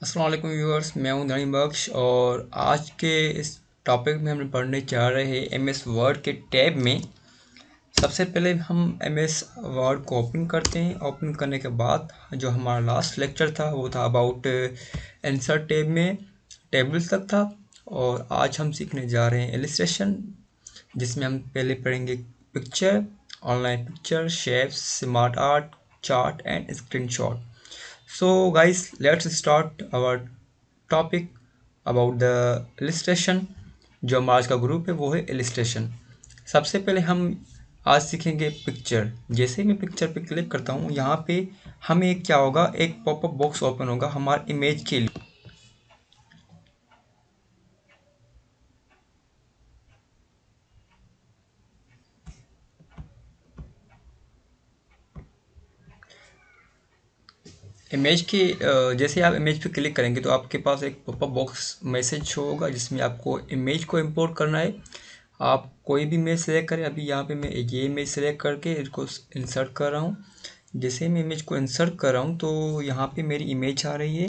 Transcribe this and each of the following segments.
अस्सलाम वालेकुम व्यूअर्स, मैं हूं धनी बख्श और आज के इस टॉपिक में हम पढ़ने जा रहे हैं एमएस वर्ड के टैब में। सबसे पहले हम एमएस वर्ड को ओपन करते हैं। ओपन करने के बाद जो हमारा लास्ट लेक्चर था वो था अबाउट इंसर्ट टैब में टेबल्स तक था, और आज हम सीखने जा रहे हैं इलिस्ट्रेशन, जिसमें हम पहले पढ़ेंगे picture, online picture, shapes, smart art, chart and screenshot. So guys, let's start our topic about the illustration। जो हमारा आज का ग्रुप है वो है illustration। सबसे पहले हम आज सीखेंगे पिक्चर। जैसे ही मैं पिक्चर पे क्लिक करता हूँ, यहाँ पे हमें क्या होगा, एक पॉपअप बॉक्स ओपन होगा हमारे इमेज के लिए। इमेज के जैसे आप इमेज पे क्लिक करेंगे तो आपके पास एक पॉपअप बॉक्स मैसेज शो होगा जिसमें आपको इमेज को इंपोर्ट करना है। आप कोई भी इमेज सेलेक्ट करें। अभी यहाँ पे मैं ये इमेज सेलेक्ट करके इसको इंसर्ट कर रहा हूँ। जैसे मैं इमेज को इंसर्ट कर रहा हूँ तो यहाँ पे मेरी इमेज आ रही है।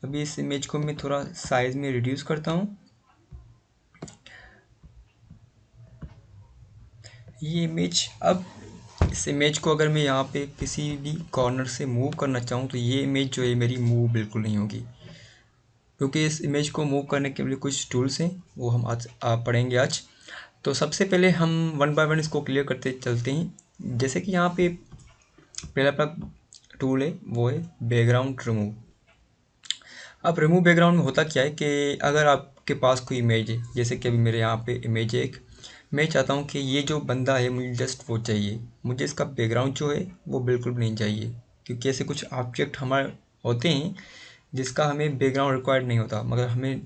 अभी इस इमेज को मैं थोड़ा साइज में रिड्यूस करता हूँ। ये इमेज, अब इस इमेज को अगर मैं यहाँ पे किसी भी कॉर्नर से मूव करना चाहूँ तो ये इमेज जो है मेरी मूव बिल्कुल नहीं होगी, क्योंकि इस इमेज को मूव करने के लिए कुछ टूल्स हैं, वो हम आज पढ़ेंगे आज। तो सबसे पहले हम वन बाय वन इसको क्लियर करते चलते हैं। जैसे कि यहाँ पे पहला अपना टूल है वो है बैकग्राउंड रिमूव। अब रिमूव बैकग्राउंड में होता क्या है कि अगर आपके पास कोई इमेज है, जैसे कि अभी मेरे यहाँ पे इमेज है एक, मैं चाहता हूँ कि ये जो बंदा है मुझे जस्ट वो चाहिए, मुझे इसका बैकग्राउंड जो है वो बिल्कुल भी नहीं चाहिए, क्योंकि ऐसे कुछ ऑब्जेक्ट हमारे होते हैं जिसका हमें बैकग्राउंड रिक्वायर्ड नहीं होता, मगर हमें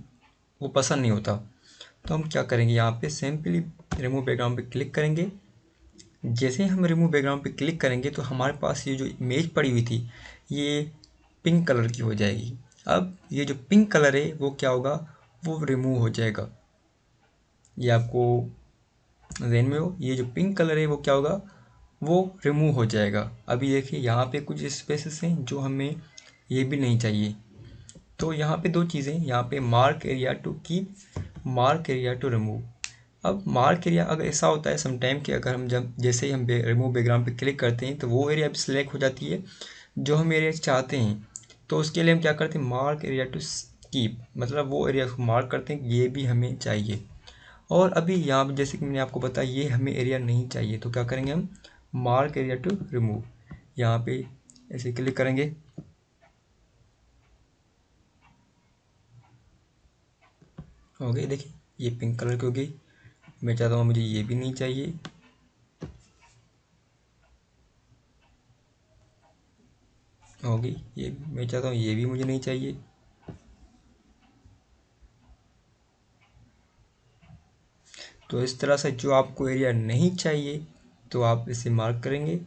वो पसंद नहीं होता। तो हम क्या करेंगे, यहाँ पे सिंपली रिमूव बैकग्राउंड पे क्लिक करेंगे। जैसे ही हम रिमूव बैकग्राउंड पे क्लिक करेंगे तो हमारे पास ये जो इमेज पड़ी हुई थी ये पिंक कलर की हो जाएगी। अब ये जो पिंक कलर है वो क्या होगा, वो रिमूव हो जाएगा। ये आपको ध्यान में हो, ये जो पिंक कलर है वो क्या होगा, वो रिमूव हो जाएगा। अभी देखिए यहाँ पे कुछ स्पेसेस हैं जो हमें ये भी नहीं चाहिए। तो यहाँ पे दो चीज़ें, यहाँ पे mark area to keep, mark area to remove. अब मार्क एरिया अगर ऐसा होता है समटाइम कि अगर हम जब जैसे ही हम रिमूव बैकग्राउंड पे क्लिक करते हैं तो वो एरिया भी सिलेक्ट हो जाती है जो हम एरिया चाहते हैं। तो उसके लिए हम क्या करते हैं, मार्क एरिया टू कीप, मतलब वो एरिया को मार्क करते हैं कि ये भी हमें चाहिए। और अभी यहाँ पे जैसे कि मैंने आपको बताया ये हमें एरिया नहीं चाहिए, तो क्या करेंगे हम, मार्क एरिया टू रिमूव, यहाँ पे ऐसे क्लिक करेंगे। हो गई, देखिए ये पिंक कलर की हो गई। मैं चाहता हूँ मुझे ये भी नहीं चाहिए। हो गई ये, मैं चाहता हूँ ये भी मुझे नहीं चाहिए। तो इस तरह से जो आपको एरिया नहीं चाहिए तो आप इसे मार्क करेंगे,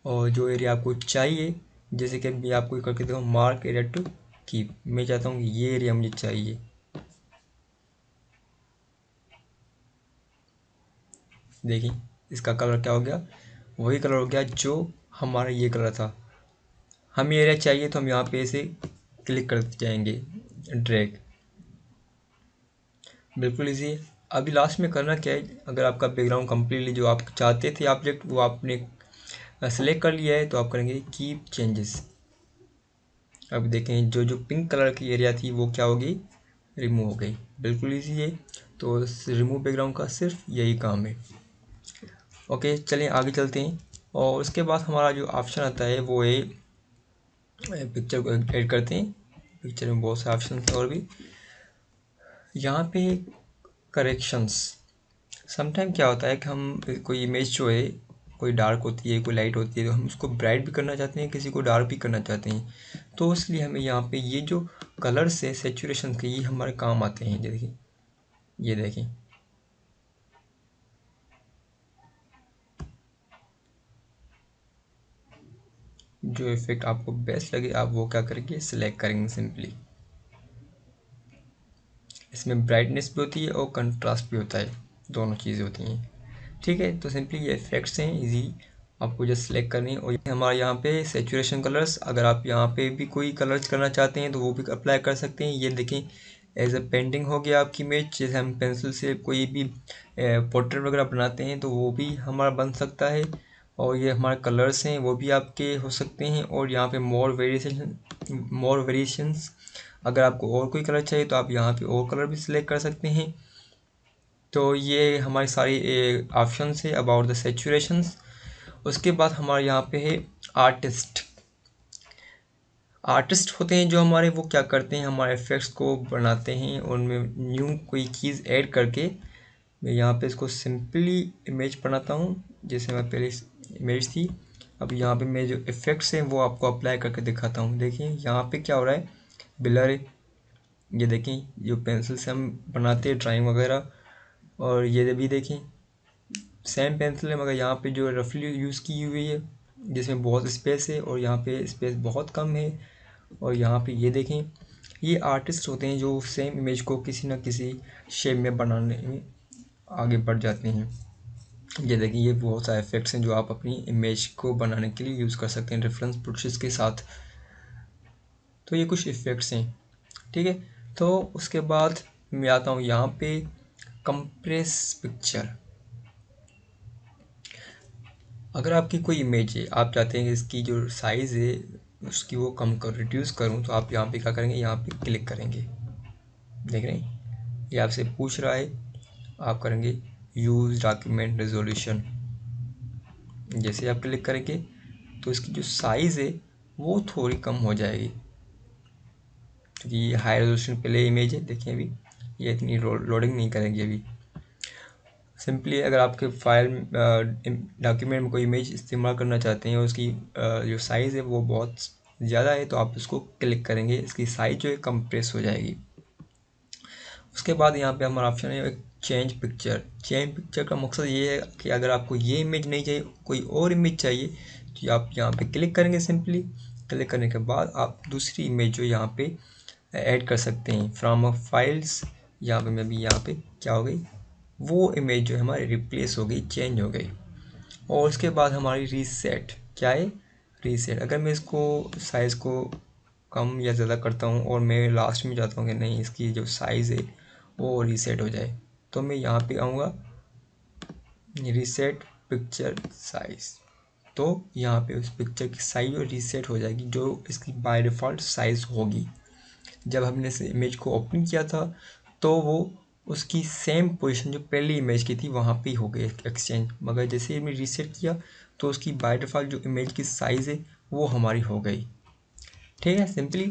और जो एरिया आपको चाहिए, जैसे कि अभी आपको करके देखो मार्क एरिया टू कीप, मैं चाहता हूँ कि ये एरिया मुझे चाहिए। देखिए इसका कलर क्या हो गया, वही कलर हो गया जो हमारा ये कलर था। हमें एरिया चाहिए तो हम यहाँ पे इसे क्लिक करते जाएंगे, ड्रैग, बिल्कुल इजी है। अभी लास्ट में करना क्या है, अगर आपका बैकग्राउंड कम्प्लीटली जो आप चाहते थे ऑब्जेक्ट वो आपने सेलेक्ट कर लिया है तो आप करेंगे कीप चेंजेस। अब देखें जो जो पिंक कलर की एरिया थी वो क्या होगी, रिमूव हो गई, बिल्कुल इजी है। तो रिमूव बैकग्राउंड का सिर्फ यही काम है। ओके चलिए आगे चलते हैं। और उसके बाद हमारा जो ऑप्शन आता है वो है पिक्चर को ऐड करते हैं। पिक्चर में बहुत से ऑप्शन हैं और भी यहाँ पे करेक्शंस। समटाइम क्या होता है कि हम कोई इमेज जो है, कोई डार्क होती है कोई लाइट होती है, तो हम उसको ब्राइट भी करना चाहते हैं, किसी को डार्क भी करना चाहते हैं। तो इसलिए हमें यहाँ पे ये जो कलर्स है सेचुरेशन के, ये हमारे काम आते हैं। देखिए ये देखें, जो इफेक्ट आपको बेस्ट लगे आप वो क्या करेंगे, सिलेक्ट करेंगे सिंपली। इसमें ब्राइटनेस भी होती है और कंट्रास्ट भी होता है, दोनों चीज़ें होती हैं। ठीक है, तो सिंपली ये इफेक्ट्स हैं इजी। आपको जस्ट सेलेक्ट करनी है। और हमारे यहाँ पे सेचुरेशन कलर्स, अगर आप यहाँ पे भी कोई कलर्स करना चाहते हैं तो वो भी अप्लाई कर सकते हैं। ये देखें एज अ पेंटिंग हो गया आपकी इमेज। जैसे हम पेंसिल से कोई भी पोर्ट्रेट वगैरह बनाते हैं तो वो भी हमारा बन सकता है। और ये हमारे कलर्स हैं वो भी आपके हो सकते हैं। और यहाँ पे मोर वेरिएशंस, अगर आपको और कोई कलर चाहिए तो आप यहाँ पे और कलर भी सिलेक्ट कर सकते हैं। तो ये हमारी सारी ऑप्शन है अबाउट द सेचुरेशंस। उसके बाद हमारे यहाँ पे है आर्टिस्ट। आर्टिस्ट होते हैं जो हमारे, वो क्या करते हैं, हमारे इफेक्ट्स को बनाते हैं, उनमें न्यू कोई चीज़ ऐड करके। मैं यहाँ पे इसको सिंपली इमेज बनाता हूँ, जैसे मैं पहले इमेज थी। अब यहाँ पे मैं जो इफ़ेक्ट्स हैं वो आपको अप्लाई करके दिखाता हूँ। देखिए यहाँ पे क्या हो रहा है, ब्लर है। ये देखें जो पेंसिल से हम बनाते हैं ड्राइंग वगैरह, और ये भी देखें सेम पेंसिल है मगर यहाँ पे जो रफली यूज़ की हुई है, जिसमें बहुत स्पेस है और यहाँ पे स्पेस बहुत कम है। और यहाँ पे ये देखें, ये आर्टिस्ट होते हैं जो सेम इमेज को किसी न किसी शेप में बनाने में आगे बढ़ जाते हैं। ये देखिए ये बहुत सारे इफेक्ट्स हैं जो आप अपनी इमेज को बनाने के लिए यूज़ कर सकते हैं रेफरेंस ब्रशेस के साथ। तो ये कुछ इफेक्ट्स हैं, ठीक है। तो उसके बाद मैं आता हूँ यहाँ पे कंप्रेस पिक्चर। अगर आपकी कोई इमेज है, आप चाहते हैं कि इसकी जो साइज़ है उसकी वो कम कर रिड्यूस करूँ, तो आप यहाँ पे क्या करेंगे, यहाँ पे क्लिक करेंगे। देख रहे हैं ये आपसे पूछ रहा है, आप करेंगे यूज़ डॉक्यूमेंट रेजोल्यूशन। जैसे आप क्लिक करेंगे तो इसकी जो साइज़ है वो थोड़ी कम हो जाएगी, क्योंकि ये हाई रेजोल्यूशन पहले इमेज है। देखिए अभी ये इतनी लोडिंग नहीं करेगी अभी। सिंपली अगर आपके फाइल डॉक्यूमेंट में कोई इमेज इस्तेमाल करना चाहते हैं और उसकी जो साइज़ है वो बहुत ज़्यादा है, तो आप इसको क्लिक करेंगे, इसकी साइज़ जो है कंप्रेस हो जाएगी। उसके बाद यहाँ पे हमारा ऑप्शन है चेंज पिक्चर। चेंज पिक्चर का मकसद ये है कि अगर आपको ये इमेज नहीं चाहिए, कोई और इमेज चाहिए, तो आप यहाँ पे क्लिक करेंगे। सिंपली क्लिक करने के बाद आप दूसरी इमेज जो यहाँ पे ऐड कर सकते हैं फ्रॉम अ फाइल्स। यहाँ पे मैं भी यहाँ पे क्या हो गई, वो इमेज जो है हमारी रिप्लेस हो गई, चेंज हो गई। और उसके बाद हमारी रीसेट क्या है, रीसेट। अगर मैं इसको साइज़ को कम या ज़्यादा करता हूँ और मैं लास्ट में चाहता हूँ कि नहीं इसकी जो साइज़ है वो रीसेट हो जाए, तो मैं यहाँ पे आऊँगा रीसेट पिक्चर साइज़। तो यहाँ पे उस पिक्चर की साइज़ रीसेट हो जाएगी जो इसकी बाय डिफ़ॉल्ट साइज़ होगी। जब हमने इस इमेज को ओपन किया था तो वो उसकी सेम पोजीशन जो पहली इमेज की थी वहाँ पे हो गई एक्सचेंज, मगर जैसे ही हमने रीसेट किया तो उसकी बाय डिफ़ॉल्ट जो इमेज की साइज़ है वो हमारी हो गई, ठीक है सिंपली।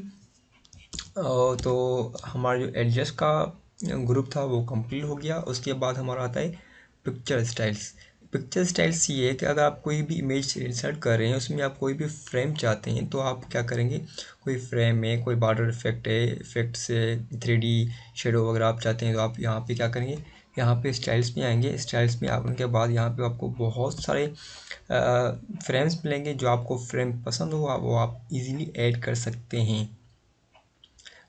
तो हमारा जो एडजस्ट का ग्रुप था वो कंप्लीट हो गया। उसके बाद हमारा आता है पिक्चर स्टाइल्स। पिक्चर स्टाइल्स ये है कि अगर आप कोई भी इमेज इंसर्ट कर रहे हैं उसमें आप कोई भी फ्रेम चाहते हैं तो आप क्या करेंगे, कोई फ्रेम है, कोई बॉर्डर इफेक्ट है, इफेक्ट से 3D शेडो वगैरह आप चाहते हैं तो आप यहाँ पे क्या करेंगे, यहाँ पे स्टाइल्स में आएंगे। स्टाइल्स में आने के बाद यहाँ पे आपको बहुत सारे फ्रेम्स मिलेंगे। जो आपको फ्रेम पसंद हो वो आप इजीली ऐड कर सकते हैं।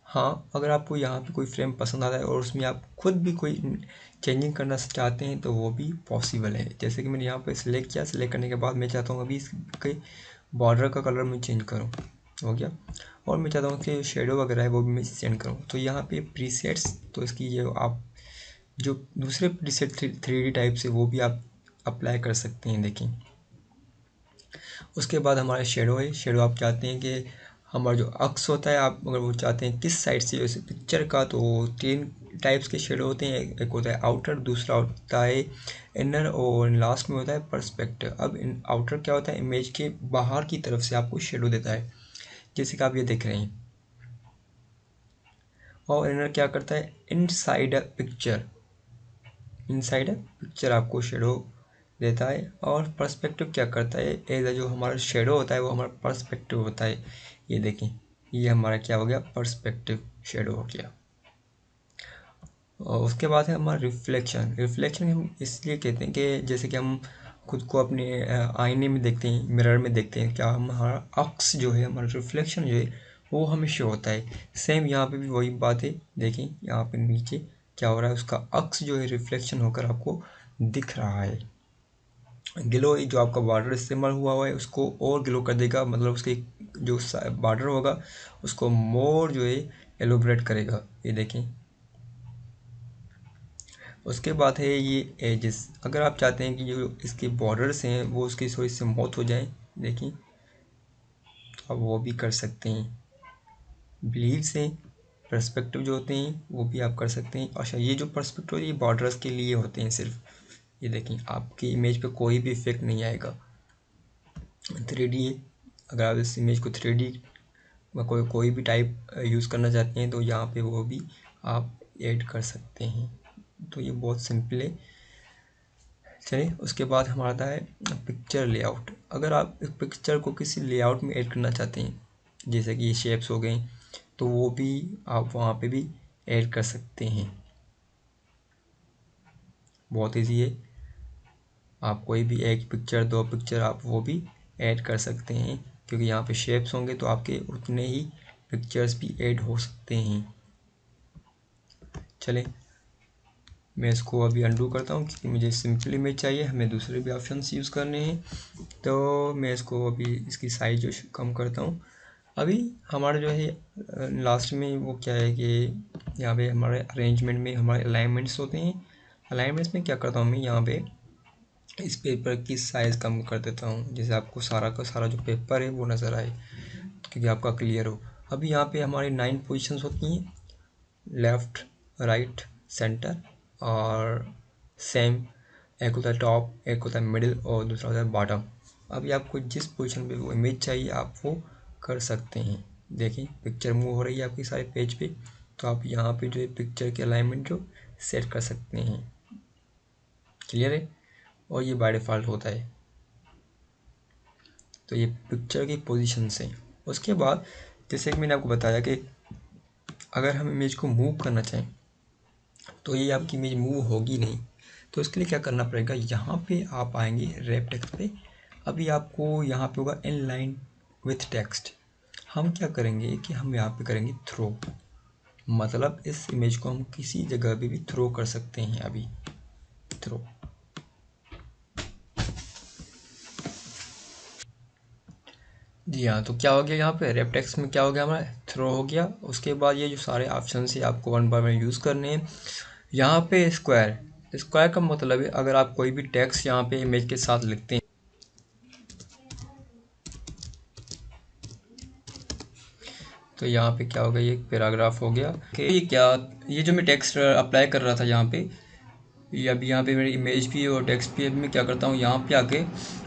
हाँ, अगर आपको यहाँ पे कोई फ्रेम पसंद आता है और उसमें आप खुद भी कोई चेंजिंग करना चाहते हैं तो वो भी पॉसिबल है। जैसे कि मैंने यहाँ पे सिलेक्ट किया, सिलेक्ट करने के बाद मैं चाहता हूँ अभी इसके बॉर्डर का कलर मैं चेंज करूँ, हो गया। और मैं चाहता हूँ कि शेडो वगैरह है वो भी मैं चेंज करूँ, तो यहाँ पे प्रीसेट्स, तो इसकी ये आप जो दूसरे प्रीसेट 3D टाइप से वो भी आप अप्लाई कर सकते हैं। देखें उसके बाद हमारा शेडो है। शेडो आप चाहते हैं कि हमारा जो अक्स होता है, आप अगर वो चाहते हैं किस साइड से जैसे पिक्चर का, तो 3 टाइप्स के शेडो होते हैं। एक होता है आउटर, दूसरा होता है इनर और लास्ट में होता है पर्सपेक्टिव। अब इन आउटर क्या होता है, इमेज के बाहर की तरफ से आपको शेडो देता है, जैसे कि आप ये देख रहे हैं। और इनर क्या करता है, inside a picture, inside a picture आपको शेडो देता है। और पर्सपेक्टिव क्या करता है, एज जो हमारा शेडो होता है वो हमारा पर्सपेक्टिव होता है। ये देखें ये हमारा क्या हो गया, पर्सपेक्टिव शेडो हो गया। और उसके बाद है हमारा रिफ्लेक्शन। रिफ्लेक्शन हम इसलिए कहते हैं कि जैसे कि हम खुद को अपने आईने में देखते हैं, मिरर में देखते हैं, क्या हमारा अक्स जो है, हमारा रिफ्लेक्शन जो है वो हमेशा होता है। सेम यहाँ पे भी वही बात है। देखें यहाँ पे नीचे क्या हो रहा है, उसका अक्स जो है रिफ्लेक्शन होकर आपको दिख रहा है। ग्लो जो आपका बॉर्डर इस्तेमाल हुआ है उसको और ग्लो कर देगा, मतलब उसके जो बॉर्डर होगा उसको मोर जो है एलोबरेट करेगा। ये देखें। उसके बाद है ये एजेस। अगर आप चाहते हैं कि जो इसके बॉर्डर्स हैं वो उसकी थोड़ी सी मौत हो जाए, देखिए, तो आप वो भी कर सकते हैं। ब्लीव्स हैं, पर्सपेक्टिव जो होते हैं वो भी आप कर सकते हैं। अच्छा, ये जो पर्सपेक्टिव ये बॉर्डर्स के लिए होते हैं सिर्फ। ये देखें, आपकी इमेज पे कोई भी इफेक्ट नहीं आएगा। 3D है, अगर आप इस इमेज को 3D में कोई भी टाइप यूज़ करना चाहते हैं तो यहाँ पे वो भी आप ऐड कर सकते हैं। तो ये बहुत सिंपल है। चलिए, उसके बाद हमारा आता है पिक्चर लेआउट। अगर आप एक पिक्चर को किसी लेआउट में ऐड करना चाहते हैं, जैसे कि ये शेप्स हो गई, तो वो भी आप वहाँ पे भी ऐड कर सकते हैं। बहुत ईजी है। आप कोई भी एक पिक्चर, दो पिक्चर आप वो भी ऐड कर सकते हैं, क्योंकि यहाँ पे शेप्स होंगे तो आपके उतने ही पिक्चर्स भी ऐड हो सकते हैं। चलें, मैं इसको अभी अंडू करता हूँ क्योंकि मुझे सिंपल इमेज चाहिए, हमें दूसरे भी ऑप्शंस यूज़ करने हैं। तो मैं इसको अभी इसकी साइज जो कम करता हूँ। अभी हमारा जो है लास्ट में वो क्या है कि यहाँ पे हमारे अरेंजमेंट में हमारे अलाइनमेंट्स होते हैं। अलाइनमेंट्स में क्या करता हूँ मैं, यहाँ पे इस पेपर की साइज़ कम कर देता हूँ, जैसे आपको सारा का सारा जो पेपर है वो नज़र आए, क्योंकि आपका क्लियर हो। अभी यहाँ पे हमारी 9 पोजीशंस होती हैं, लेफ़्ट, राइट, सेंटर और सेम। एक होता है टॉप, एक होता है मिडिल और दूसरा होता है बॉटम। अभी आपको जिस पोजीशन पे वो इमेज चाहिए आप वो कर सकते हैं। देखिए, पिक्चर मूव हो रही है आपकी सारे पेज पे, तो आप यहाँ पे जो है पिक्चर के अलाइनमेंट जो सेट कर सकते हैं। क्लियर है? और ये बाय डिफ़ॉल्ट होता है। तो ये पिक्चर की पोजीशन से। उसके बाद जैसे कि मैंने आपको बताया कि अगर हम इमेज को मूव करना चाहें तो ये आपकी इमेज मूव होगी नहीं। तो इसके लिए क्या करना पड़ेगा, यहाँ पे आप आएंगे रैप टेक्स्ट पे। अभी आपको यहाँ पे होगा इन लाइन विथ टेक्स्ट। हम क्या करेंगे कि हम यहाँ पे करेंगे थ्रो, मतलब इस इमेज को हम किसी जगह पे भी थ्रो कर सकते हैं। अभी थ्रो, जी हाँ, तो क्या हो गया यहाँ पे रैप टेक्स्ट में क्या हो गया, हमारा थ्रो हो गया। उसके बाद ये जो सारे ऑप्शन है आपको वन बाय वन यूज़ करने हैं। यहाँ पे स्क्वायर, स्क्वायर का मतलब है अगर आप कोई भी टेक्स्ट यहाँ पे इमेज के साथ लिखते हैं तो यहाँ पे क्या हो गया, ये एक पैराग्राफ हो गया कि ये क्या, ये जो मैं टेक्स्ट अप्लाई कर रहा था यहाँ पे, ये अभी यहाँ पे मेरी इमेज भी है और टेक्स्ट भी है। मैं क्या करता हूँ, यहाँ पे आके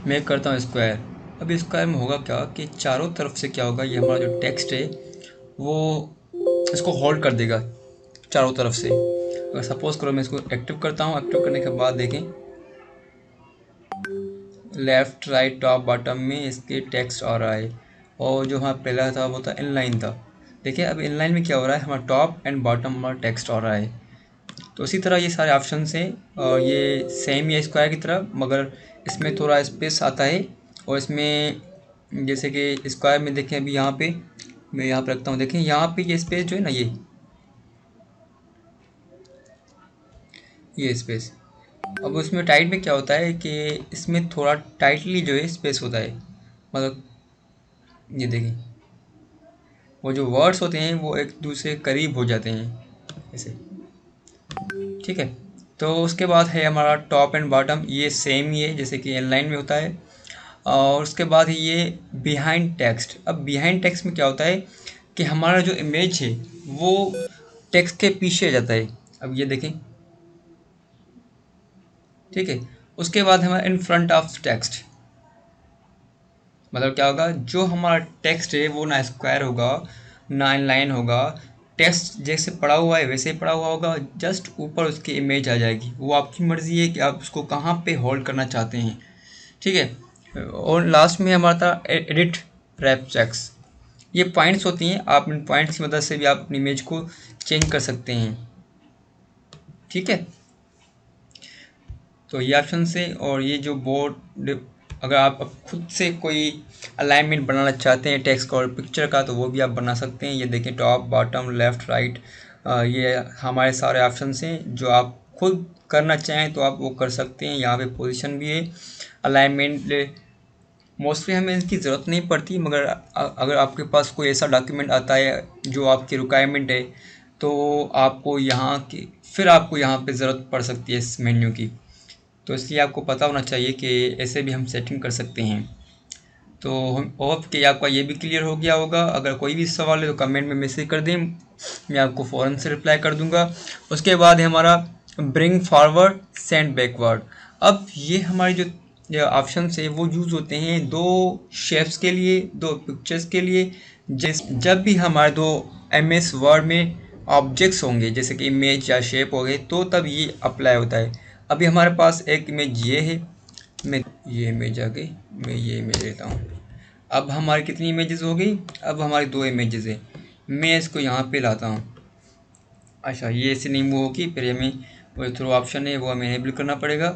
मैं करता हूँ स्क्वायर। अभी स्क्वायर में होगा क्या कि चारों तरफ से क्या होगा, ये हमारा जो टेक्स्ट है वो इसको होल्ड कर देगा चारों तरफ से। अगर सपोज करो मैं इसको एक्टिव करता हूँ, एक्टिव करने के बाद देखें लेफ़्ट, राइट, टॉप, बॉटम में इसके टेक्स्ट आ रहा है। और जो हमारा पहला था वो था इनलाइन था। देखिए अब इनलाइन में क्या हो रहा है, हमारा टॉप एंड बॉटम हमारा टेक्स्ट आ रहा है। तो इसी तरह ये सारे ऑप्शन हैं और ये सेम ही है स्क्वायर की तरह, मगर इसमें थोड़ा स्पेस आता है। और इसमें जैसे कि स्क्वायर में देखें, अभी यहाँ पे मैं यहाँ पे रखता हूँ, देखें यहाँ पे ये स्पेस जो है ना, ये स्पेस। अब उसमें टाइट में क्या होता है कि इसमें थोड़ा टाइटली जो है स्पेस होता है, मतलब ये देखें वो जो वर्ड्स होते हैं वो एक दूसरे के करीब हो जाते हैं ऐसे। ठीक है, तो उसके बाद है हमारा टॉप एंड बॉटम, ये सेम ही है जैसे कि इनलाइन में होता है। और उसके बाद है ये बिहाइंड टेक्स्ट। अब बिहाइंड टेक्स्ट में क्या होता है कि हमारा जो इमेज है वो टेक्स्ट के पीछे आ जाता है। अब ये देखें, ठीक है। उसके बाद हमारा इन फ्रंट ऑफ टेक्स्ट, मतलब क्या होगा, जो हमारा टेक्स्ट है वो ना स्क्वायर होगा ना इनलाइन होगा, टेक्स्ट जैसे पड़ा हुआ है वैसे ही पड़ा हुआ होगा, जस्ट ऊपर उसकी इमेज आ जाएगी। वो आपकी मर्ज़ी है कि आप उसको कहाँ पे होल्ड करना चाहते हैं। ठीक है, और लास्ट में हमारा था एडिट रैप टेक्स्ट। ये पॉइंट्स होती हैं, आप इन पॉइंट्स की मदद से भी आप अपनी इमेज को चेंज कर सकते हैं। ठीक है, तो ये ऑप्शन से, और ये जो बोर्ड, अगर आप अब खुद से कोई अलाइनमेंट बनाना चाहते हैं टेक्स्ट का और पिक्चर का तो वो भी आप बना सकते हैं। ये देखें टॉप, बॉटम, लेफ़्ट, राइट, ये हमारे सारे ऑप्शन हैं जो आप खुद करना चाहें तो आप वो कर सकते हैं। यहाँ पे पोजीशन भी है, अलाइनमेंट मोस्टली हमें इसकी ज़रूरत नहीं पड़ती, मगर अगर आपके पास कोई ऐसा डॉक्यूमेंट आता है जो आपकी रिक्वायरमेंट है तो आपको यहाँ की फिर आपको यहाँ पे ज़रूरत पड़ सकती है इस मेन्यू की। तो इसलिए आपको पता होना चाहिए कि ऐसे भी हम सेटिंग कर सकते हैं। तो हम होप कि आपका ये भी क्लियर हो गया होगा। अगर कोई भी सवाल है तो कमेंट में मैसेज कर दें, मैं आपको फ़ौरन से रिप्लाई कर दूंगा। उसके बाद है हमारा ब्रिंग फॉरवर्ड सेंड बैकवर्ड। अब ये हमारी जो ऑप्शन है वो यूज़ होते हैं दो शेप्स के लिए, दो पिक्चर्स के लिए। जब भी हमारे दो MS वर्ड में ऑब्जेक्ट्स होंगे जैसे कि इमेज या शेप हो गए तो तब ये अप्लाई होता है। अभी हमारे पास एक इमेज ये है, मैं ये इमेज आ गई, मैं ये इमेज लेता हूँ। अब हमारी कितनी इमेजेस हो गई? अब हमारी दो इमेजेस है। मैं इसको यहाँ पे लाता हूँ। अच्छा, ये ऐसे नहीं मूव होगी, फिर हमें वो थ्रो ऑप्शन है वो हमें एनेबल करना पड़ेगा।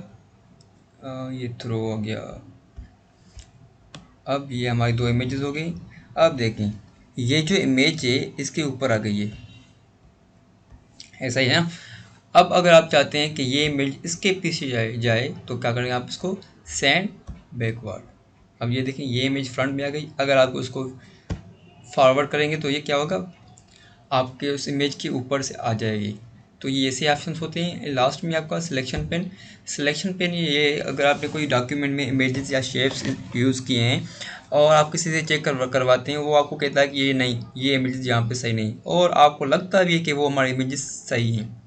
ये थ्रो हो गया। अब ये हमारी दो इमेजेस हो गई। अब देखें ये जो इमेज है इसके ऊपर आ गई है, ऐसा ही है ना। अब अगर आप चाहते हैं कि ये इमेज इसके पीछे जाए तो क्या करेंगे आप इसको सेंड बैकवर्ड। अब ये देखें ये इमेज फ्रंट में आ गई। अगर आप उसको फॉरवर्ड करेंगे तो ये क्या होगा, आपके उस इमेज के ऊपर से आ जाएगी। तो ये ऐसे ऑप्शंस होते हैं। लास्ट में आपका सिलेक्शन पेन ये अगर आपने कोई डॉक्यूमेंट में इमेजेस या शेप्स यूज़ किए हैं और आप किसी से चेक करवाते हैं, वो आपको कहता है कि ये नहीं, ये इमेजेस यहाँ पे सही नहीं, और आपको लगता भी है कि वो हमारे इमेजेस सही हैं।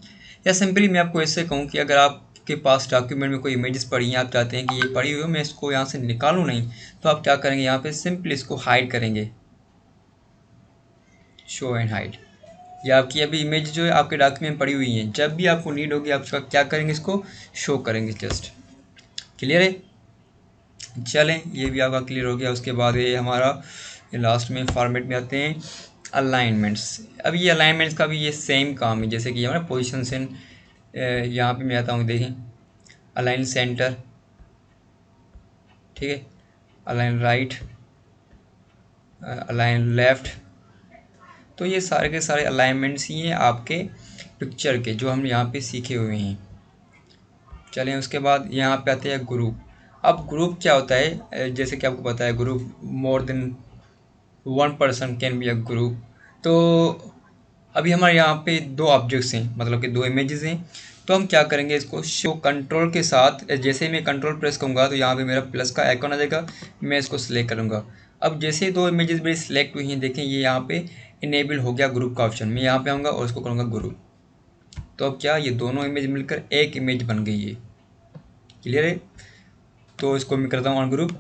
या सिंपली मैं आपको ऐसे कहूँ कि अगर आपके पास डॉक्यूमेंट में कोई इमेजेस पड़ी हैं, आप चाहते हैं कि ये पड़ी हुई हो, मैं इसको यहाँ से निकालूँ नहीं, तो आप क्या करेंगे, यहाँ पे सिंपली इसको हाइड करेंगे, शो एंड हाइड। ये आपकी अभी इमेज जो है आपके डॉक्यूमेंट में पड़ी हुई है, जब भी आपको नीड होगी आप उसका क्या करेंगे, इसको शो करेंगे। जस्ट क्लियर है? चलें, ये भी आपका क्लियर हो गया। उसके बाद ये हमारा लास्ट में फॉर्मेट में आते हैं अलाइनमेंट्स। अब ये अलाइनमेंट्स का भी ये सेम काम है जैसे कि हमारा पोजिशन से। यहाँ पे मैं आता हूँ, देखें अलाइन सेंटर, ठीक है, अलाइन राइट, अलाइन लेफ्ट। तो ये सारे के सारे अलाइनमेंट्स ही हैं आपके पिक्चर के जो हम यहाँ पे सीखे हुए हैं। चलें, उसके बाद यहाँ पे आते हैं ग्रुप। अब ग्रुप क्या होता है, जैसे कि आपको पता है group more than 1 person can be a group. तो अभी हमारे यहाँ पे दो ऑब्जेक्ट्स हैं, मतलब कि दो इमेजेस हैं। तो हम क्या करेंगे, इसको शो कंट्रोल के साथ, जैसे ही मैं कंट्रोल प्रेस करूँगा तो यहाँ पे मेरा प्लस का आइकॉन आ जाएगा, मैं इसको सिलेक्ट करूँगा। अब जैसे ही दो इमेजेस मेरी सिलेक्ट हुई हैं, देखें ये यहाँ पे इनेबल हो गया ग्रुप का ऑप्शन। मैं यहाँ पे आऊँगा और इसको करूँगा ग्रुप। तो अब क्या, ये दोनों इमेज मिलकर एक इमेज बन गई है। क्लियर है? तो इसको मैं करता हूँ अनग्रुप।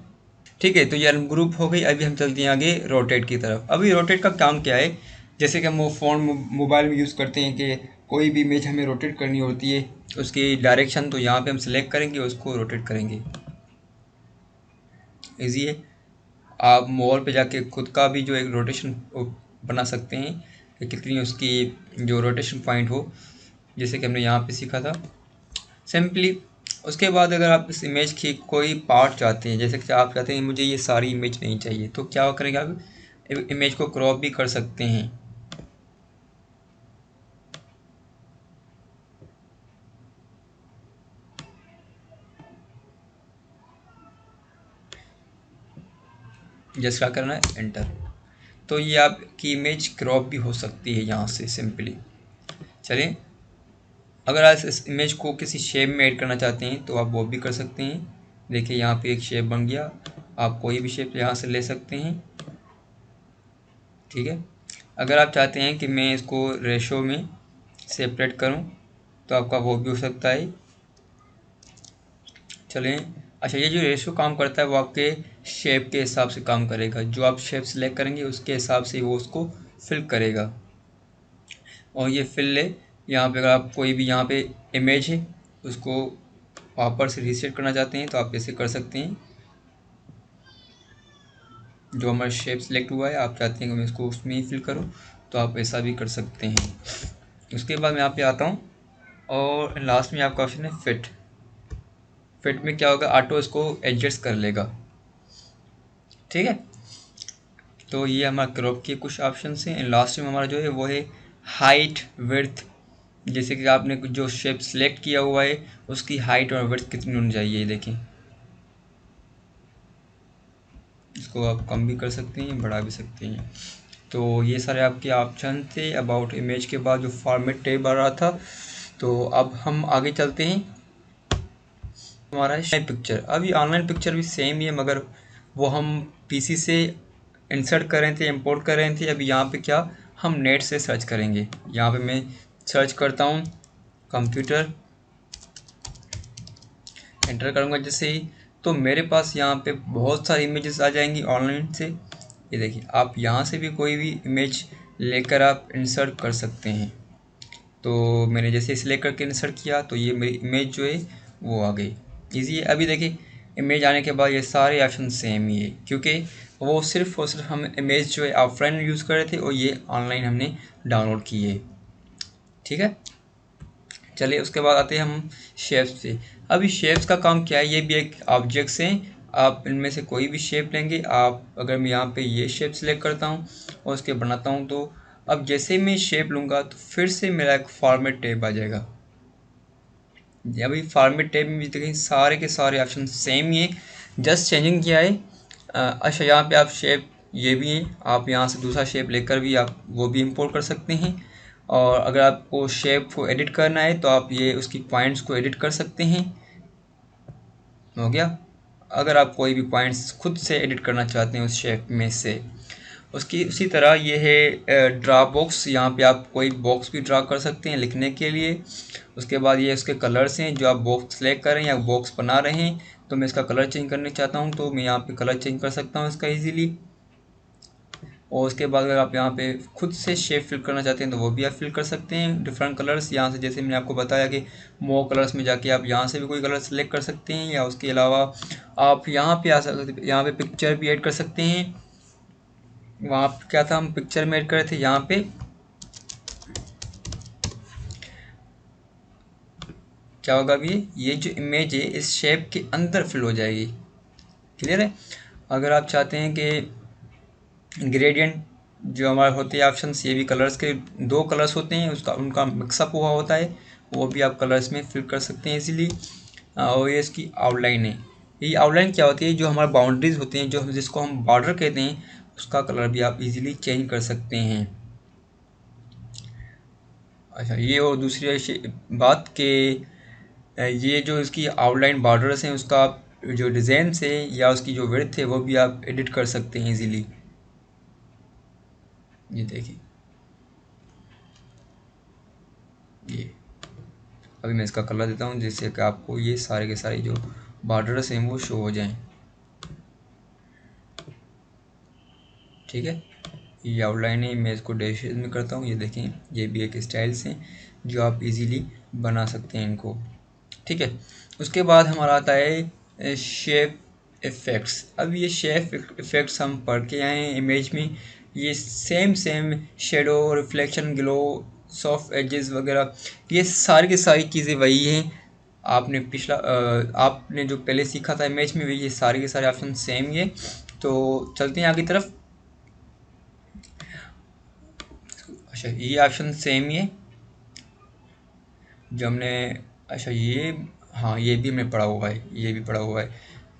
ठीक है, तो ये अनग्रुप हो गई। अभी हम चलते हैं आगे रोटेट की तरफ। अभी रोटेट का काम क्या है, जैसे कि हम वो फ़ोन मोबाइल में यूज़ करते हैं कि कोई भी इमेज हमें रोटेट करनी होती है उसकी डायरेक्शन, तो यहाँ पे हम सिलेक्ट करेंगे और उसको रोटेट करेंगे। ईजी है। आप मोबाइल पे जाके खुद का भी जो एक रोटेशन बना सकते हैं कि कितनी उसकी जो रोटेशन पॉइंट हो, जैसे कि हमने यहाँ पे सीखा था सिंपली। उसके बाद अगर आप इस इमेज की कोई पार्ट चाहते हैं, जैसे कि आप चाहते हैं मुझे ये सारी इमेज नहीं चाहिए, तो क्या करेंगे आप, इमेज को क्रॉप भी कर सकते हैं। जैसे क्या करना है, एंटर। तो ये आपकी इमेज क्रॉप भी हो सकती है यहाँ से सिंपली। चलिए, अगर आप इस इमेज को किसी शेप में ऐड करना चाहते हैं तो आप वो भी कर सकते हैं। देखिए यहाँ पे एक शेप बन गया, आप कोई भी शेप यहाँ से ले सकते हैं। ठीक है, अगर आप चाहते हैं कि मैं इसको रेशो में सेपरेट करूं तो आपका वो भी हो सकता है। चलें, अच्छा, ये जो रेशो काम करता है वो आपके शेप के हिसाब से काम करेगा। जो आप शेप सेलेक्ट करेंगे उसके हिसाब से वो उसको फिल करेगा। और ये फिल ले, यहाँ पे अगर आप कोई भी यहाँ पे इमेज है उसको वापस से रीसेट करना चाहते हैं तो आप ऐसे कर सकते हैं। जो हमारा शेप सेलेक्ट हुआ है आप चाहते हैं कि मैं इसको उसमें ही फिल करूँ तो आप ऐसा भी कर सकते हैं। उसके बाद मैं यहाँ पे आता हूँ और लास्ट में आपका ऑप्शन है फिट। फिट में क्या होगा, ऑटो इसको एडजस्ट कर लेगा। ठीक है, तो ये हमारा क्रॉप के कुछ ऑप्शन हैं। एंड लास्ट में हमारा जो है वो है हाइट विड्थ जैसे कि आपने जो शेप सेलेक्ट किया हुआ है उसकी हाइट और विड्थ कितनी होनी चाहिए, देखें। इसको आप कम भी कर सकते हैं, बढ़ा भी सकते हैं। तो ये सारे आपके ऑप्शन थे अबाउट इमेज के बाद जो फॉर्मेट टैब आ रहा था। तो अब हम आगे चलते हैं। हमारा है पिक्चर। अभी ऑनलाइन पिक्चर भी सेम ही है, मगर वो हम पीसी से इंसर्ट कर रहे थे, इंपोर्ट कर रहे थे। अभी यहाँ पे क्या, हम नेट से सर्च करेंगे। यहाँ पे मैं सर्च करता हूँ कंप्यूटर, एंटर करूँगा जैसे ही, तो मेरे पास यहाँ पे बहुत सारी इमेजेस आ जाएंगी ऑनलाइन से। ये देखिए, आप यहाँ से भी कोई भी इमेज लेकर आप इंसर्ट कर सकते हैं। तो मैंने जैसे सिलेक्ट करके इंसर्ट किया तो ये मेरी इमेज जो है वो आ गई। ईजी है। अभी देखिए, इमेज आने के बाद ये सारे ऑप्शन सेम ही है, क्योंकि वो सिर्फ और सिर्फ हम इमेज जो है ऑफलाइन यूज़ कर रहे थे और ये ऑनलाइन हमने डाउनलोड की है। ठीक है, चलिए उसके बाद आते हैं हम शेप्स पे। अभी शेप्स का काम क्या है, ये भी एक ऑब्जेक्ट्स हैं। आप इनमें से कोई भी शेप लेंगे। आप अगर मैं यहाँ पे ये शेप सेलेक्ट करता हूँ और उसके बनाता हूँ, तो अब जैसे ही मैं शेप लूँगा तो फिर से मेरा एक फॉर्मेट टैब आ जाएगा। अभी फॉर्मेट टैब में भी देखें सारे के सारे ऑप्शन सेम ही है, जस्ट चेंजिंग किया है। अच्छा, यहाँ पे आप शेप ये भी हैं, आप यहाँ से दूसरा शेप लेकर भी आप वो भी इंपोर्ट कर सकते हैं। और अगर आपको शेप को एडिट करना है तो आप ये उसकी पॉइंट्स को एडिट कर सकते हैं। हो गया। अगर आप कोई भी पॉइंट्स खुद से एडिट करना चाहते हैं उस शेप में से, उसकी उसी तरह ये है ड्रा बॉक्स। यहाँ पे आप कोई बॉक्स भी ड्रा कर सकते हैं लिखने के लिए। उसके बाद ये उसके कलर्स हैं, जो आप बॉक्स सेलेक्ट कर रहे हैं या बॉक्स बना रहे हैं। तो मैं इसका कलर चेंज करना चाहता हूँ तो मैं यहाँ पे कलर चेंज कर सकता हूँ इसका ईजीली। और उसके बाद अगर आप यहाँ पे खुद से शेप फिल करना चाहते हैं तो वो भी आप फिल कर सकते हैं डिफरेंट कलर्स यहाँ से। जैसे मैंने आपको बताया कि मोर कलर्स में जाके आप यहाँ से भी कोई कलर सेलेक्ट कर सकते हैं, या उसके अलावा आप यहाँ पे आ सकते, यहाँ पे पिक्चर भी ऐड कर सकते हैं। वहाँ पे क्या था, हम पिक्चर में ऐड कर रहे थे, यहाँ पे क्या होगा, अभी ये जो इमेज है इस शेप के अंदर फिल हो जाएगी। क्लियर है। अगर आप चाहते हैं कि ग्रेडियंट जो हमारे होते हैं ऑप्शंस, ये भी कलर्स के दो कलर्स होते हैं, उसका उनका मिक्सअप हुआ होता है, वो भी आप कलर्स में फिल कर सकते हैं इजीली। और ये इसकी आउटलाइन है। ये आउटलाइन क्या होती है, जो हमारे बाउंड्रीज होते हैं, जो हम जिसको हम बॉर्डर कहते हैं, उसका कलर भी आप इजीली चेंज कर सकते हैं। अच्छा, ये और दूसरी बात कि ये जो इसकी आउटलाइन बॉर्डर्स हैं उसका आप जो डिज़ाइन से या उसकी जो विड्थ है वो भी आप एडिट कर सकते हैं इजीली। ये देखिए, ये अभी मैं इसका कलर देता हूँ जिससे कि आपको ये सारे के सारे जो बॉर्डर्स हैं वो शो हो जाएं। ठीक है, ये आउटलाइन है, मैं इसको डैशेज में करता हूँ। ये देखें, ये भी एक स्टाइल्स हैं जो आप इजीली बना सकते हैं इनको। ठीक है, उसके बाद हमारा आता है शेप इफ़ेक्ट्स। अब ये शेप इफ़ेक्ट्स हम पढ़ के आए हैं इमेज में। ये same same shadow, reflection, glow, soft edges वगैरह, ये सारी की सारी चीज़ें वही हैं। आपने पिछला आपने जो पहले सीखा था इमेज में, ये सारे के सारे ऑप्शन सेम ही है। तो चलते हैं आगे तरफ। अच्छा, ये ऑप्शन सेम ही है जो हमने, अच्छा ये, हाँ ये भी हमने पढ़ा हुआ है, ये भी पढ़ा हुआ है,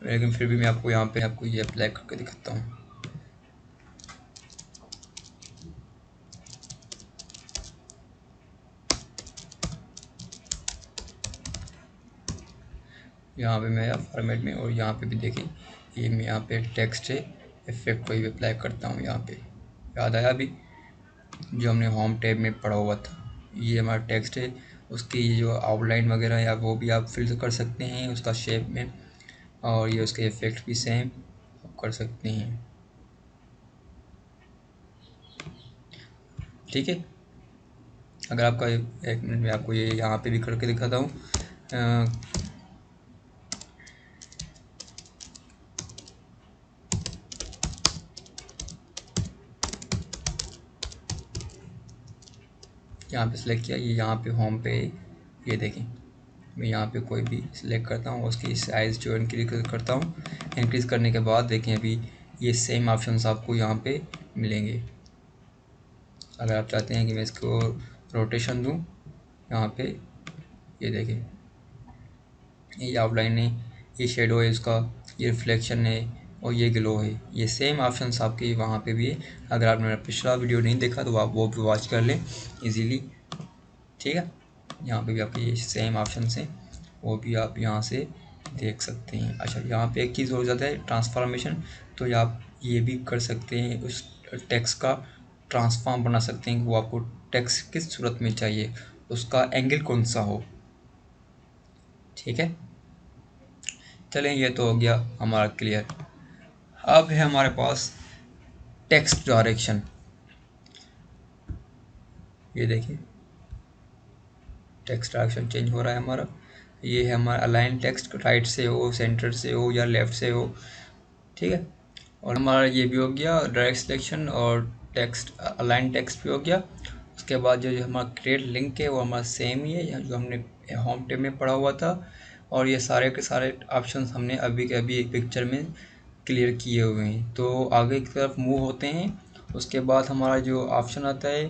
लेकिन फिर भी मैं आपको यहाँ पे आपको ये अप्लाई करके दिखाता हूँ। यहाँ पे मैं फॉर्मेट में, और यहाँ पे भी देखें, ये मैं यहाँ पे टेक्स्ट है इफेक्ट को ही अप्लाई करता हूँ। यहाँ पे याद आया अभी जो हमने होम टैब में पढ़ा हुआ था, ये हमारा टेक्स्ट है, उसकी जो आउटलाइन वगैरह या वो भी आप फिल कर सकते हैं उसका शेप में, और ये उसके इफ़ेक्ट भी सेम आप कर सकते हैं। ठीक है, अगर आपका एक मिनट में आपको ये यहाँ पे भी करके दिखाता हूँ। यहाँ पे सिलेक्ट किया, ये यहाँ पे होम पे, ये देखें, मैं यहाँ पे कोई भी सिलेक्ट करता हूँ, उसकी साइज़ जो इंक्रीज करता हूँ। इंक्रीज़ करने के बाद देखें, अभी ये सेम ऑप्शंस आपको यहाँ पे मिलेंगे। अगर आप चाहते हैं कि मैं इसको रोटेशन दूँ यहाँ पे ये देखें, ये आउटलाइन है, ये शेडो है इसका, ये रिफ्लेक्शन है और ये ग्लो है। ये सेम ऑप्शंस आपके वहाँ पे भी है। अगर आपने मेरा पिछला वीडियो नहीं देखा तो आप वो भी वॉच कर लें इजीली, ठीक है। यहाँ पे भी आपके ये सेम ऑप्शंस हैं, वो भी आप यहाँ से देख सकते हैं। अच्छा, यहाँ पे एक चीज़ हो जाता है ट्रांसफॉर्मेशन, तो आप ये भी कर सकते हैं, उस टेक्स्ट का ट्रांसफॉर्म बना सकते हैं कि वो आपको टेक्स्ट किस सूरत में चाहिए, उसका एंगल कौन सा हो, ठीक है। चलें, ये तो हो गया हमारा क्लियर। अब है हमारे पास टेक्स्ट डायरेक्शन। ये देखिए टेक्स्ट डायरेक्शन चेंज हो रहा है हमारा। ये है हमारा अलाइन टेक्स्ट, राइट से हो, सेंटर से हो या लेफ़्ट से हो, ठीक है। और हमारा ये भी हो गया डायरेक्ट सिलेक्शन और टेक्स्ट अलाइन टेक्स्ट भी हो गया। उसके बाद जो हमारा क्रिएट लिंक है वो हमारा सेम ही है जो हमने होम टेब में पढ़ा हुआ था। और ये सारे के सारे ऑप्शंस हमने अभी के अभी एक पिक्चर में क्लियर किए हुए हैं। तो आगे की तरफ मूव होते हैं। उसके बाद हमारा जो ऑप्शन आता है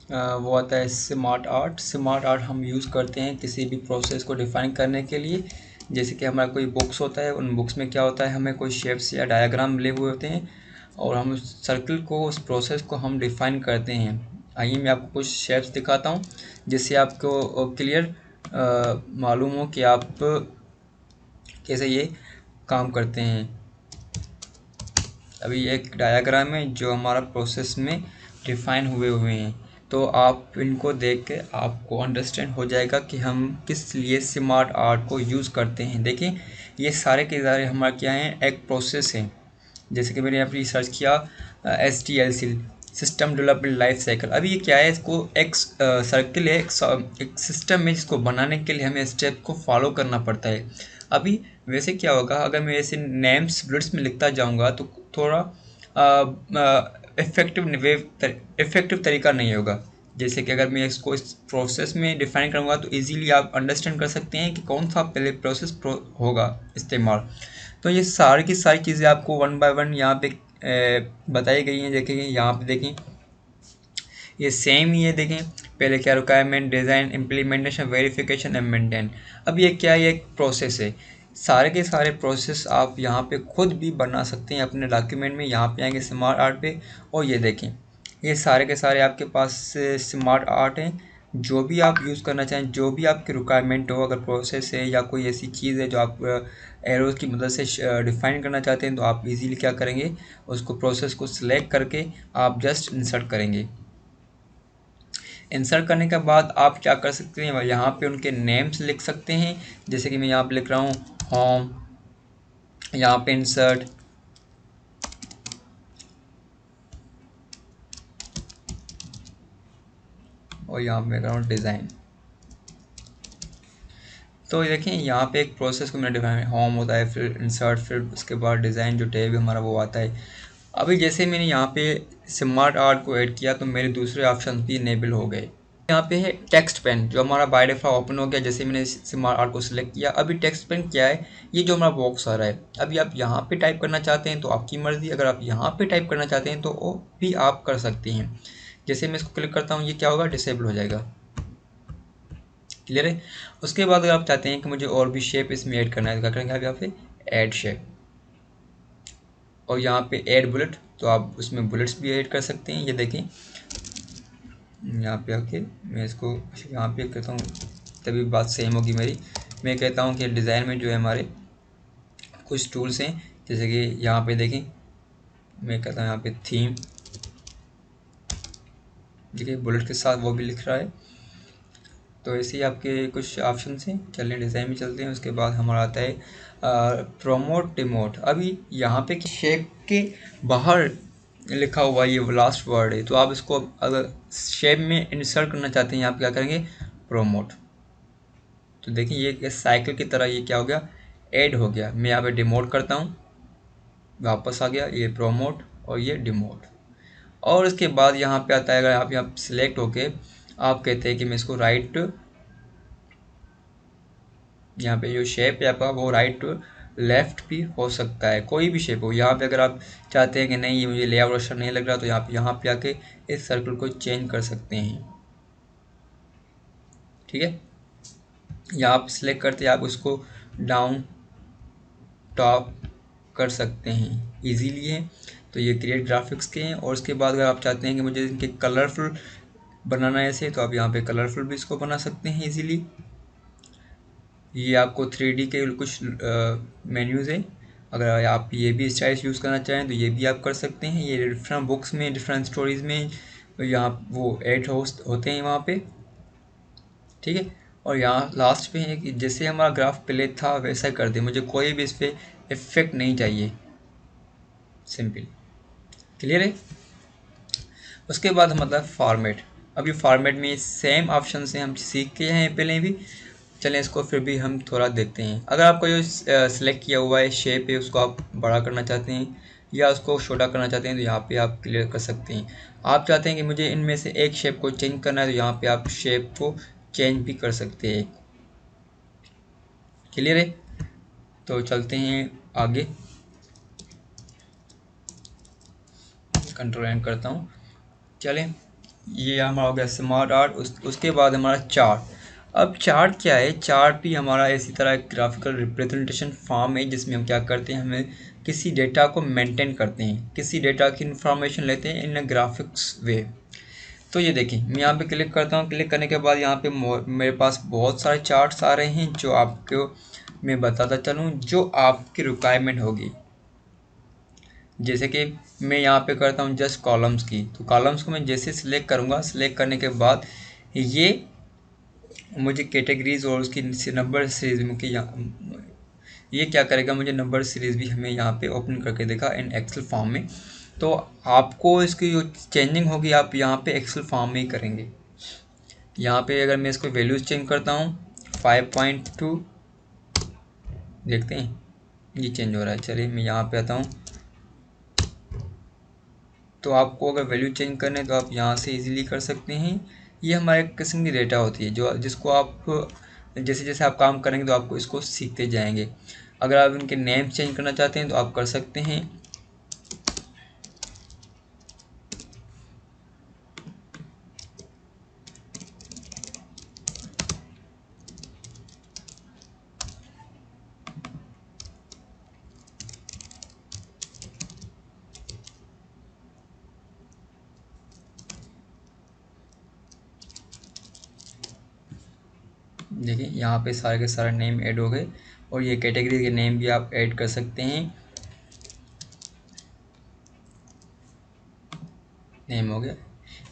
वो आता है स्मार्ट आर्ट। स्मार्ट आर्ट हम यूज़ करते हैं किसी भी प्रोसेस को डिफ़ाइन करने के लिए। जैसे कि हमारा कोई बुक्स होता है, उन बुक्स में क्या होता है, हमें कोई शेप्स या डायग्राम मिले हुए होते हैं और हम उस सर्कल को, उस प्रोसेस को हम डिफ़ाइन करते हैं। आइए मैं आपको कुछ शेप्स दिखाता हूँ जिससे आपको क्लियर मालूम हो कि आप कैसे ये काम करते हैं। अभी एक डायग्राम है जो हमारा प्रोसेस में डिफ़ाइन हुए हैं, तो आप इनको देख के आपको अंडरस्टैंड हो जाएगा कि हम किस लिए स्मार्ट आर्ट को यूज़ करते हैं। देखिए ये सारे के सारे हमारा क्या हैं, एक प्रोसेस है। जैसे कि मैंने यहाँ पर सर्च किया SDLC, system development life cycle. अभी ये क्या है, इसको एक सर्किल है, एक सिस्टम है जिसको बनाने के लिए हमें स्टेप को फॉलो करना पड़ता है। अभी वैसे क्या होगा, अगर मैं ऐसे नेम्स बुलेट्स में लिखता जाऊंगा तो थोड़ा इफ़ेक्टिव तरीका नहीं होगा। जैसे कि अगर मैं इसको इस प्रोसेस में डिफाइन करूँगा तो इजीली आप अंडरस्टैंड कर सकते हैं कि कौन सा पहले प्रोसेस होगा इस्तेमाल। तो ये सारी की सारी चीज़ें आपको वन बाय वन यहाँ पे बताई गई हैं। देखेंगे यहाँ पे देखें ये सेम ही है। देखें पहले क्या, requirement, design, implementation, verification and maintain. अब ये क्या है, ये एक प्रोसेस है। सारे के सारे प्रोसेस आप यहाँ पे खुद भी बना सकते हैं अपने डॉक्यूमेंट में। यहाँ पे आएंगे स्मार्ट आर्ट पे और ये देखें ये सारे के सारे आपके पास स्मार्ट आर्ट हैं। जो भी आप यूज़ करना चाहें, जो भी आपकी रिक्वायरमेंट हो, अगर प्रोसेस है या कोई ऐसी चीज़ है जो आप एरोज़ की मदद से डिफ़ाइन करना चाहते हैं, तो आप इजीली क्या करेंगे, उसको प्रोसेस को सिलेक्ट करके आप जस्ट इंसर्ट करेंगे। इंसर्ट करने के बाद आप क्या कर सकते हैं, यहाँ पे उनके नेम्स लिख सकते हैं। जैसे कि मैं यहाँ पे लिख रहा हूँ होम, यहाँ पे इंसर्ट, और यहाँ पे मैं कर रहा हूँ डिज़ाइन। तो देखिए यहाँ पे एक प्रोसेस को मैंने डिफाइन, होम होता है, फिर इंसर्ट, फिर उसके बाद डिज़ाइन जो टैब हमारा वो आता है। अभी जैसे मैंने यहाँ पे स्मार्ट आर्ट को ऐड किया तो मेरे दूसरे ऑप्शन भी इनेबल हो गए। यहाँ पे है टेक्स्ट पेन जो हमारा बाय डिफॉल्ट ओपन हो गया जैसे मैंने स्मार्ट आर्ट को सिलेक्ट किया। अभी टेक्स्ट पेन क्या है, ये जो हमारा बॉक्स आ रहा है, अभी आप यहाँ पे टाइप करना चाहते हैं तो आपकी मर्ज़ी, अगर आप यहाँ पे टाइप करना चाहते हैं तो वो भी आप कर सकते हैं। जैसे मैं इसको क्लिक करता हूँ, ये क्या होगा, डिसेबल हो जाएगा। क्लियर है। उसके बाद अगर आप चाहते हैं कि मुझे और भी शेप इसमें ऐड करना है तो क्या करेंगे आप यहाँ पे ऐड शेप, और यहाँ पे ऐड बुलेट, तो आप उसमें बुलेट्स भी ऐड कर सकते हैं। ये देखें यहाँ पे आके मैं इसको यहाँ पे कहता हूँ, तभी बात सेम होगी मेरी। मैं कहता हूँ कि डिज़ाइन में जो है हमारे कुछ टूल्स हैं, जैसे कि यहाँ पे देखें, मैं कहता हूँ यहाँ पे थीम, देखिए बुलेट के साथ वो भी लिख रहा है। तो ऐसे ही आपके कुछ ऑप्शन हैं। चलिए डिज़ाइन में चलते हैं। उसके बाद हमारा आता है प्रोमोट डिमोट। अभी यहाँ पे शेप के बाहर लिखा हुआ ये लास्ट वर्ड है, तो आप इसको अगर शेप में इंसर्ट करना चाहते हैं, आप क्या करेंगे, प्रोमोट। तो देखिए ये साइकिल की तरह ये क्या हो गया, ऐड हो गया। मैं यहाँ पे डिमोट करता हूँ, वापस आ गया ये प्रोमोट और ये डिमोट। और उसके बाद यहाँ पे आता है, अगर आप यहाँ सिलेक्ट होके आप कहते हैं कि मैं इसको राइट, यहाँ पे जो शेप है आपका वो राइट लेफ्ट भी हो सकता है, कोई भी शेप हो। यहाँ पे अगर आप चाहते हैं कि नहीं ये मुझे लेआउट अच्छा नहीं लग रहा, तो यहाँ पे आके इस सर्कल को चेंज कर सकते हैं। ठीक है, या आप सिलेक्ट करते आप उसको डाउन टॉप कर सकते हैं, इजीली है। तो ये क्रिएट ग्राफिक्स के हैं। और उसके बाद अगर आप चाहते हैं कि मुझे इनके कलरफुल बनाना है ऐसे, तो आप यहाँ पे कलरफुल भी इसको बना सकते हैं इजीली। ये आपको 3D के कुछ मेन्यूज़ हैं। अगर आप ये भी स्टाइल्स यूज़ करना चाहें तो ये भी आप कर सकते हैं। ये डिफरेंट बुक्स में, डिफरेंट स्टोरीज़ में यहाँ वो ऐड होस्ट होते हैं वहाँ पे, ठीक है। और यहाँ लास्ट पे है कि जैसे हमारा ग्राफ पहले था वैसा कर दे, मुझे कोई भी इस पर इफेक्ट नहीं चाहिए, सिंपल, क्लियर है। उसके बाद मतलब फॉर्मेट, अब ये फॉर्मेट में सेम ऑप्शन से हम सीख के हैं पहले भी, चलें इसको फिर भी हम थोड़ा देखते हैं। अगर आपको जो सिलेक्ट किया हुआ है शेप है उसको आप बड़ा करना चाहते हैं या उसको छोटा करना चाहते हैं तो यहाँ पे आप क्लियर कर सकते हैं। आप चाहते हैं कि मुझे इनमें से एक शेप को चेंज करना है तो यहाँ पे आप शेप को चेंज भी कर सकते हैं, क्लियर है। तो चलते हैं आगे, कंट्रोल एन करता हूँ। चलें, ये हमारा हो गया स्मार्ट आर्ट। उसके बाद हमारा चार्ट। अब चार्ट क्या है, चार्ट भी हमारा इसी तरह एक ग्राफिकल रिप्रेजेंटेशन फॉर्म है जिसमें हम क्या करते हैं, हमें किसी डेटा को मेंटेन करते हैं, किसी डेटा की इंफॉर्मेशन लेते हैं इन ग्राफिक्स वे। तो ये देखिए मैं यहाँ पे क्लिक करता हूँ, क्लिक करने के बाद यहाँ पे मेरे पास बहुत सारे चार्ट्स आ रहे हैं जो आपको मैं बताता चलूँ जो आपकी रिक्वायरमेंट होगी। जैसे कि मैं यहाँ पे करता हूँ जस्ट कॉलम्स की, तो कॉलम्स को मैं जैसे सिलेक्ट करूँगा, सिलेक्ट करने के बाद ये मुझे कैटेगरीज और उसकी नंबर सीरीज में ये क्या करेगा, मुझे नंबर सीरीज भी हमें यहाँ पे ओपन करके देखा इन एक्सेल फॉर्म में। तो आपको इसकी जो चेंजिंग होगी आप यहाँ पे एक्सेल फॉर्म में ही करेंगे। यहाँ पे अगर मैं इसको वैल्यूज चेंज करता हूँ 5.2, देखते हैं ये चेंज हो रहा है। चलिए मैं यहाँ पे आता हूँ, तो आपको अगर वैल्यू चेंज करने तो आप यहाँ से इजीली कर सकते हैं। ये हमारे किस्म की डेटा होती है जो जिसको आप जैसे जैसे आप काम करेंगे तो आपको इसको सीखते जाएंगे। अगर आप इनके नेम चेंज करना चाहते हैं तो आप कर सकते हैं। देखिए यहाँ पे सारे के सारे नेम ऐड हो गए और ये कैटेगरी के नेम भी आप ऐड कर सकते हैं। नेम हो गया।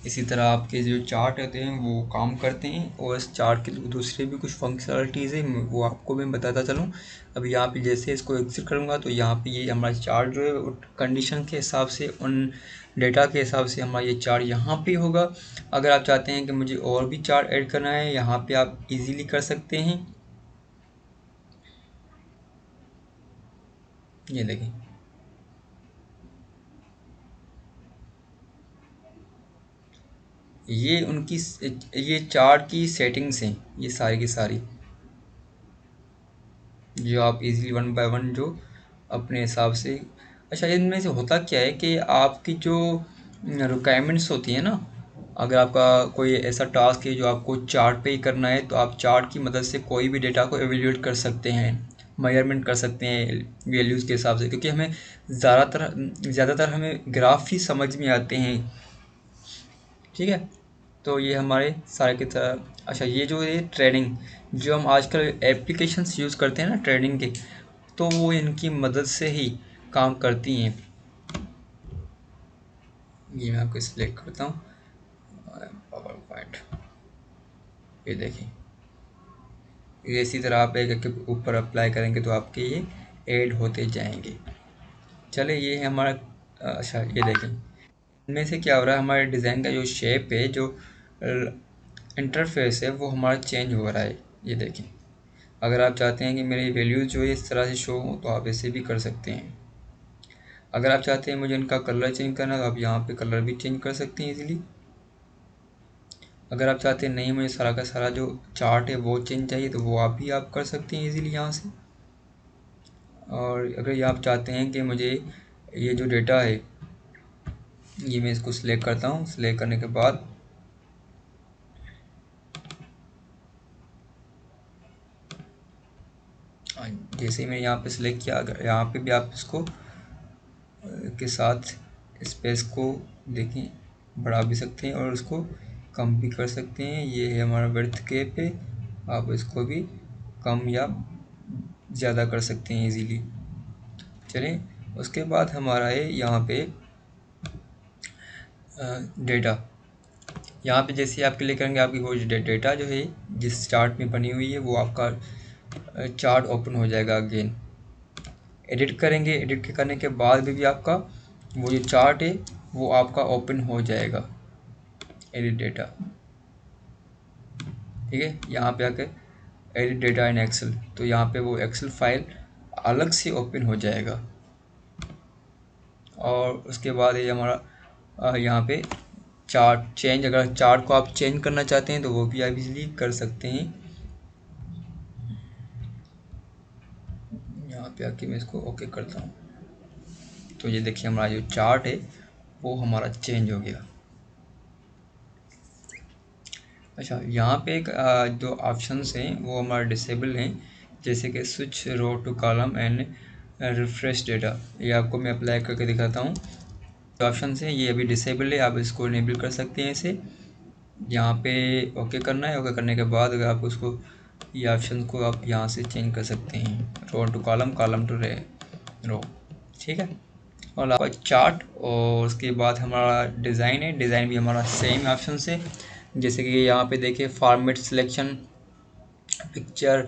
इसी तरह आपके जो चार्ट होते हैं वो काम करते हैं और इस चार्ट के दूसरे भी कुछ फंक्शनलिटीज़ हैं वो आपको मैं बताता चलूँ। अब यहाँ पे जैसे इसको एग्जिट करूँगा तो यहाँ पे ये हमारा चार्ट जो है कंडीशन के हिसाब से उन डेटा के हिसाब से हमारा ये चार्ट यहाँ पे होगा। अगर आप चाहते हैं कि मुझे और भी चार्ट ऐड करना है यहाँ पे आप इजीली कर सकते हैं। ये देखें, ये उनकी ये चार्ट की सेटिंग्स हैं ये सारी की सारी, जो आप इजीली वन बाय वन जो अपने हिसाब से। अच्छा, इनमें से होता क्या है कि आपकी जो रिक्वायरमेंट्स होती है ना, अगर आपका कोई ऐसा टास्क है जो आपको चार्ट पे ही करना है तो आप चार्ट की मदद से कोई भी डेटा को एवेल्यूएट कर सकते हैं, मेजरमेंट कर सकते हैं वैल्यूज़ के हिसाब से, क्योंकि हमें ज़्यादातर हमें ग्राफ ही समझ में आते हैं, ठीक है। तो ये हमारे सारे की तरह। अच्छा, ये जो है ट्रेडिंग, जो हम आजकल एप्लीकेशंस यूज़ करते हैं ना ट्रेडिंग के, तो वो इनकी मदद से ही काम करती हैं। ये मैं आपको सिलेक्ट करता हूँ पावर पॉइंट, ये देखिए ये इसी तरह आप एक के ऊपर अप्लाई करेंगे तो आपके ये ऐड होते जाएंगे। चले, ये है हमारा। अच्छा, ये देखें इनमें से क्या हो रहा है, हमारे डिज़ाइन का जो शेप है, जो इंटरफेस है वो हमारा चेंज हो रहा है। ये देखें, अगर आप चाहते हैं कि मेरी वैल्यूज़ जो है इस तरह से शो हो तो आप ऐसे भी कर सकते हैं। अगर आप चाहते हैं मुझे इनका कलर चेंज करना तो आप यहाँ पे कलर भी चेंज कर सकते हैं इजीली। अगर आप चाहते हैं नहीं मुझे सारा का सारा जो चार्ट है वो चेंज चाहिए तो वो आप भी आप कर सकते हैं इजीली यहाँ से। और अगर ये आप चाहते हैं कि मुझे ये जो डेटा है, ये मैं इसको सिलेक्ट करता हूँ, सिलेक्ट करने के बाद जैसे ही मैंने यहाँ पे सिलेक्ट किया, अगर यहाँ पे भी आप इसको के साथ स्पेस को देखें बढ़ा भी सकते हैं और उसको कम भी कर सकते हैं। ये है हमारा विड्थ के पे, आप इसको भी कम या ज़्यादा कर सकते हैं इजीली। चलें, उसके बाद हमारा है यहाँ पे डेटा। यहाँ पे जैसे आप क्लिक करेंगे, आपकी वो डेटा जो है जिस चार्ट में बनी हुई है वो आपका चार्ट ओपन हो जाएगा। अगेन एडिट करेंगे, एडिट करने के बाद भी आपका वो जो चार्ट है वो आपका ओपन हो जाएगा। एडिट डेटा, ठीक है। यहाँ पे आके एडिट डेटा इन एक्सेल, तो यहाँ पे वो एक्सेल फाइल अलग से ओपन हो जाएगा। और उसके बाद ये हमारा यहाँ पे चार्ट चेंज, अगर चार्ट को आप चेंज करना चाहते हैं तो वो भी आप इजीली कर सकते हैं। यहाँ पे आके मैं इसको ओके करता हूँ, तो ये देखिए हमारा जो चार्ट है वो हमारा चेंज हो गया। अच्छा, यहाँ पे एक जो ऑप्शंस हैं वो हमारा डिसेबल हैं, जैसे कि switch row to column and refresh data. ये आपको मैं अप्लाई करके दिखाता हूँ। जो ऑप्शंस हैं ये अभी डिसेबल है, आप इसको इनेबल कर सकते हैं इसे। यहाँ पे ओके करना है, ओके करने के बाद अगर आप उसको ये ऑप्शन को आप यहाँ से चेंज कर सकते हैं, रो टू कॉलम, कॉलम टू रो, ठीक है। और आपका चार्ट, और उसके बाद हमारा डिज़ाइन है, डिज़ाइन भी हमारा सेम ऑप्शन से, जैसे कि यहाँ पे देखिए फॉर्मेट सिलेक्शन, पिक्चर।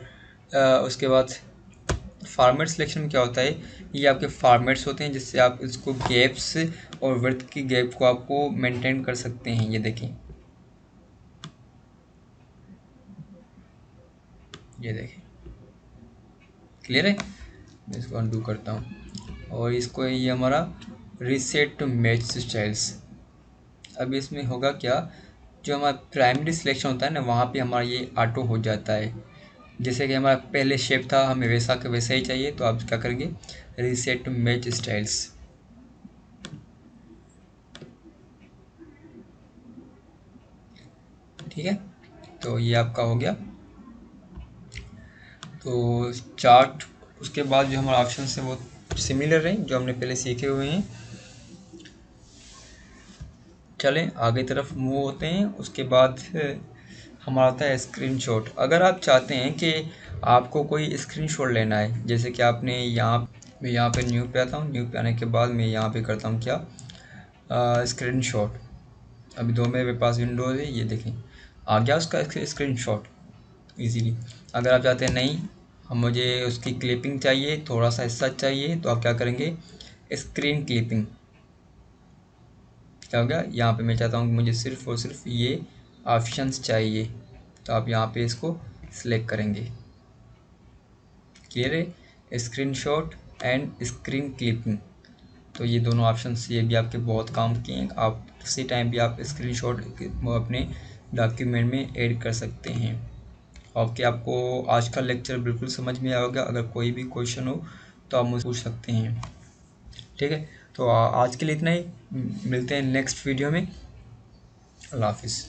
उसके बाद फॉर्मेट सिलेक्शन में क्या होता है, ये आपके फॉर्मेट्स होते हैं जिससे आप इसको गैप्स और विड्थ की गैप को आपको मेंटेन कर सकते हैं। ये देखें, ये देखें, क्लियर है। मैं इसको अनडू करता हूँ और इसको, ये हमारा रीसेट टू मैच स्टाइल्स। अब इसमें होगा क्या, जो हमारा प्राइमरी सिलेक्शन होता है ना, वहाँ पे हमारा ये ऑटो हो जाता है। जैसे कि हमारा पहले शेप था, हमें वैसा का वैसा ही चाहिए, तो आप क्या करेंगे, रीसेट टू मैच स्टाइल्स, ठीक है। तो ये आपका हो गया। तो चार्ट, उसके बाद जो हमारा ऑप्शन है वो सिमिलर है जो हमने पहले सीखे हुए हैं। चलें आगे तरफ मूव होते हैं। उसके बाद हमारा आता है स्क्रीनशॉट। अगर आप चाहते हैं कि आपको कोई स्क्रीनशॉट लेना है, जैसे कि आपने मैं यहाँ पे न्यू पे आता हूँ, न्यू पे आने के बाद मैं यहाँ पे करता हूँ क्या, स्क्रीनशॉट। अभी दो मेरे पास विंडोज़ है, ये देखें आ गया उसका स्क्रीनशॉट इजीली। अगर आप चाहते हैं नहीं, हम मुझे उसकी क्लिपिंग चाहिए, थोड़ा सा हिस्सा चाहिए, तो आप क्या करेंगे, स्क्रीन क्लिपिंग। क्या हो गया, यहाँ पे मैं चाहता हूँ कि मुझे सिर्फ और सिर्फ ये ऑप्शंस चाहिए, तो आप यहाँ पे इसको सिलेक्ट करेंगे। क्लियर है, स्क्रीनशॉट एंड स्क्रीन क्लिपिंग। तो ये दोनों ऑप्शंस ये भी आपके बहुत काम किए हैं। आप किसी टाइम भी आप स्क्रीनशॉट अपने डॉक्यूमेंट में ऐड कर सकते हैं। ओके, आपको आज का लेक्चर बिल्कुल समझ में आया होगा। अगर कोई भी क्वेश्चन हो तो आप मुझे पूछ सकते हैं, ठीक है। तो आज के लिए इतना ही, मिलते हैं नेक्स्ट वीडियो में। अल्लाह हाफिज़।